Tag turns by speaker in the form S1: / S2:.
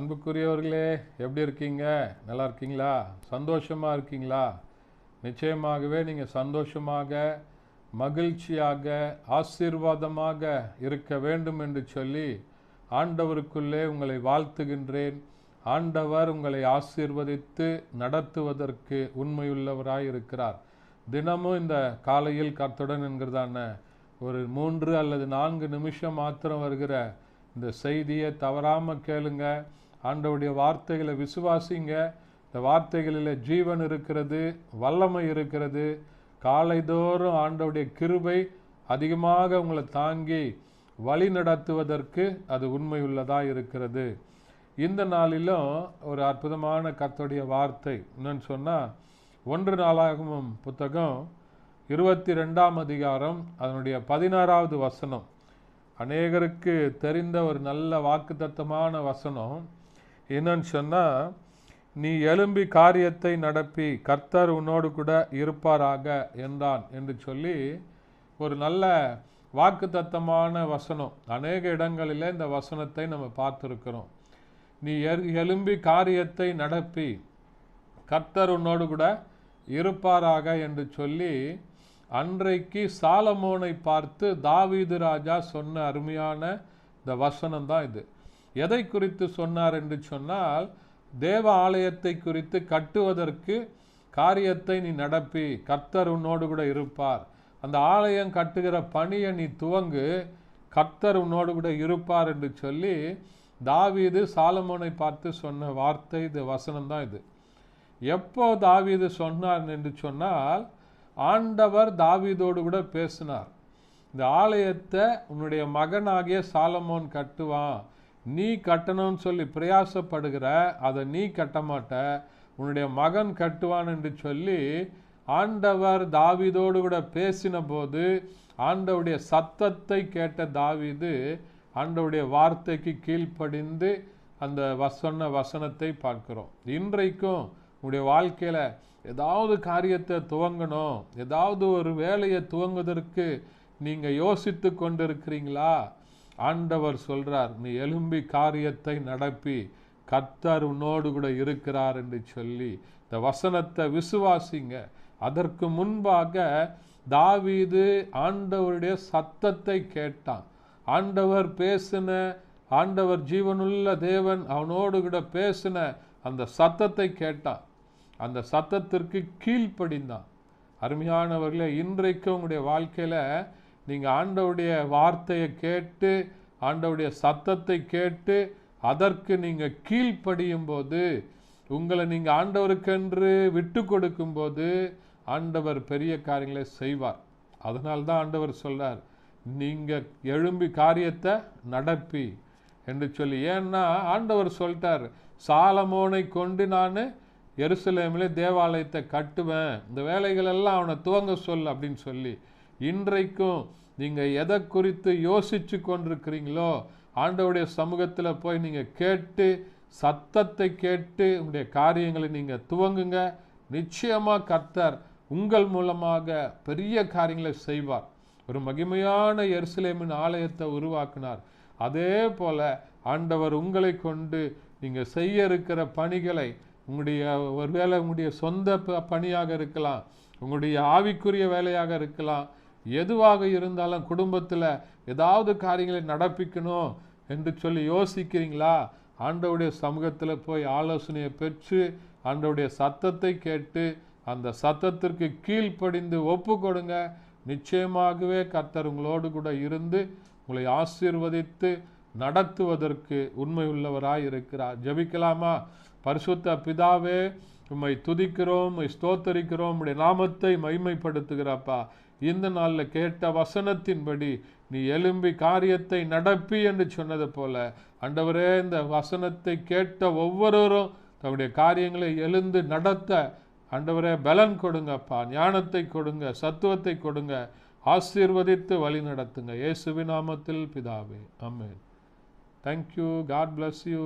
S1: அன்புக்குரியவர்களே, எப்படி இருக்கீங்க? நல்லா இருக்கீங்களா? சந்தோஷமாக இருக்கீங்களா? நிச்சயமாகவே நீங்கள் சந்தோஷமாக, மகிழ்ச்சியாக, ஆசீர்வாதமாக இருக்க வேண்டும் என்று சொல்லி ஆண்டவருக்குள்ளே உங்களை வாழ்த்துகின்றேன். ஆண்டவர் உங்களை ஆசீர்வதித்து நடத்துவதற்கு உண்மையுள்ளவராய் இருக்கிறார். தினமும் இந்த காலையில் கர்த்தருடன் என்கிறதான ஒரு 3 அல்லது 4 நிமிஷம் மாத்திரம் வருகிற இந்த செய்தியை தவறாமல் கேளுங்க. ஆண்டவருடைய வார்த்தைகளை விசுவாசிங்க. இந்த வார்த்தைகளில் ஜீவன் இருக்கிறது, வல்லமை இருக்கிறது. காலைதோறும் ஆண்டவருடைய கிருபை அதிகமாக உங்களை தாங்கி வழி நடத்துவதற்கு அது உண்மையுள்ளதாக இருக்கிறது. இந்த நாளிலும் ஒரு அற்புதமான கர்த்தருடைய வார்த்தை என்னன்னு சொன்னால், 1 நாளாகமம் புத்தகம் 22ஆம் அதிகாரம் அதனுடைய 16வது வசனம். அநேகருக்கு தெரிந்த ஒரு நல்ல வாக்குத்தத்தமான வசனம். என்னன்னு சொன்னால், நீ எழும்பி காரியத்தை நடப்பி கர்த்தர் உன்னோடு கூட இருப்பாராக என்றான் என்று சொல்லி ஒரு நல்ல வாக்குத்தத்தமான வசனம். அநேக இடங்களில் இந்த வசனத்தை நம்ம பார்த்துருக்கிறோம். நீ எழும்பி காரியத்தை நடப்பி கர்த்தர் உன்னோடு கூட இருப்பாராக என்று சொல்லி அன்றைக்கு சாலமோனை பார்த்து தாவீது ராஜா சொன்ன அருமையான இந்த வசனம் தான் இது. எதை குறித்து சொன்னார் என்று சொன்னால், தேவ ஆலயத்தை குறித்து கட்டுவதற்கு காரியத்தை நீ நடப்பி கர்த்தர் உன்னோடு கூட இருப்பார். அந்த ஆலயம் கட்டுகிற பணியை நீ துவங்கு, கர்த்தர் உன்னோடு கூட இருப்பார் என்று சொல்லி தாவீது சாலமோனை பார்த்து சொன்ன வார்த்தை, இது வசனம் தான் இது. எப்போ தாவீது சொன்னார் என்று சொன்னால், ஆண்டவர் தாவீதோடு கூட பேசினார். இந்த ஆலயத்தை உன்னுடைய மகனாகிய சாலமோன் கட்டுவான், நீ கட்டணும்னு சொல்லி பிரயாசப்படுகிற, அதை நீ கட்ட மாட்ட, உன்னுடைய மகன் கட்டுவான் என்று சொல்லி ஆண்டவர் தாவீதோடு கூட பேசின போது ஆண்டவருடைய சத்தத்தை கேட்ட தாவீது ஆண்டவருடைய வார்த்தைக்கு கீழ்ப்படிந்து அந்த வசனத்தை பார்க்கிறோம். இன்றைக்கும் உங்களுடைய வாழ்க்கையில் ஏதாவது காரியத்தை துவங்கணும், ஏதாவது ஒரு வேலையை துவங்குவதற்கு நீங்கள் யோசித்து கொண்டிருக்கிறீங்களா? ஆண்டவர் சொல்றார், நீ எழும்பி காரியத்தை நடப்பி கர்த்தர் உன்னோடு கூட இருக்கிறார் என்று சொல்லி இந்த வசனத்தை விசுவாசிங்க. அதற்கு முன்பாக தாவீது ஆண்டவருடைய சத்தத்தை கேட்டான். ஆண்டவர் பேசின, ஆண்டவர் ஜீவனுள்ள தேவன் அவனோடு கூட பேசின அந்த சத்தத்தை கேட்டான். அந்த சத்தத்திற்கு கீழ்ப்படிந்தான். அருமையானவர்களே, இன்றைக்கு உங்களுடைய வாழ்க்கையில் நீங்கள் ஆண்டவருடைய வார்த்தையை கேட்டு, ஆண்டவருடைய சத்தத்தை கேட்டு அதற்கு நீங்கள் கீழ்ப்படியும் போது, உங்களை நீங்கள் ஆண்டவருக்கென்று விட்டு கொடுக்கும்போது ஆண்டவர் பெரிய காரியங்களை செய்வார். அதனால்தான் ஆண்டவர் சொல்றார், நீங்கள் எழும்பி காரியத்தை நடப்பி என்று சொல்லி. ஏன்னா ஆண்டவர் சொல்லிட்டார், சாலமோனை கொண்டு நான் எருசலேமிலே தேவாலயத்தை கட்டுவேன், இந்த வேலைகள் எல்லாம் அவனை துவங்க சொல் அப்படின்னு சொல்லி. இன்றைக்கும் நீங்கள் எதை குறித்து யோசிச்சு கொண்டிருக்கிறீங்களோ ஆண்டவருடைய சமூகத்தில் போய் நீங்கள் கேட்டு, சத்தத்தை கேட்டு உங்களுடைய காரியங்களை நீங்கள் துவங்குங்க. நிச்சயமாக கர்த்தர் உங்கள் மூலமாக பெரிய காரியங்களை செய்வார். ஒரு மகிமையான எருசலேமின் ஆலயத்தை உருவாக்கினார். அதே போல ஆண்டவர் உங்களை கொண்டு நீங்கள் செய்ய இருக்கிற பணிகளை, உங்களுடைய ஒருவேளை உங்களுடைய சொந்த பணியாக இருக்கலாம், உங்களுடைய ஆவிக்குரிய வேலையாக இருக்கலாம், எதுவாக இருந்தாலும் குடும்பத்தில் ஏதாவது காரியங்களை நடப்பிக்கணும் என்று சொல்லி யோசிக்கிறீங்களா? ஆண்டவருடைய சமூகத்தில் போய் ஆலோசனையை பெற்று ஆண்டவருடைய சத்தத்தை கேட்டு அந்த சத்தத்திற்கு கீழ்ப்படிந்து ஒப்பு கொடுங்க. நிச்சயமாகவே கர்த்தர் உங்களோடு கூட இருந்து உங்களை ஆசீர்வதித்து நடத்துவதற்கு உண்மை உள்ளவராய் இருக்கிறார். ஜெபிக்கலாமா? பரிசுத்த பிதாவே, உம்மை துதிக்கிறோம், உம்மை ஸ்தோத்தரிக்கிறோம், உம்முடைய நாமத்தை மகிமைப்படுத்துகிறப்பா. இந்த நாளில் கேட்ட வசனத்தின்படி நீ எழும்பி காரியத்தை நடப்பி என்று சொன்னது போல ஆண்டவரே, இந்த வசனத்தை கேட்ட ஒவ்வொருவரும் தன்னுடைய காரியங்களை எழுந்து நடத்த ஆண்டவரே பலன் கொடுங்கப்பா, ஞானத்தை கொடுங்க, சத்துவத்தை கொடுங்க, ஆசீர்வதித்து வழி நடத்துங்க. இயேசுவின் நாமத்தில் பிதாவே, ஆமென். தேங்க்யூ. God bless you.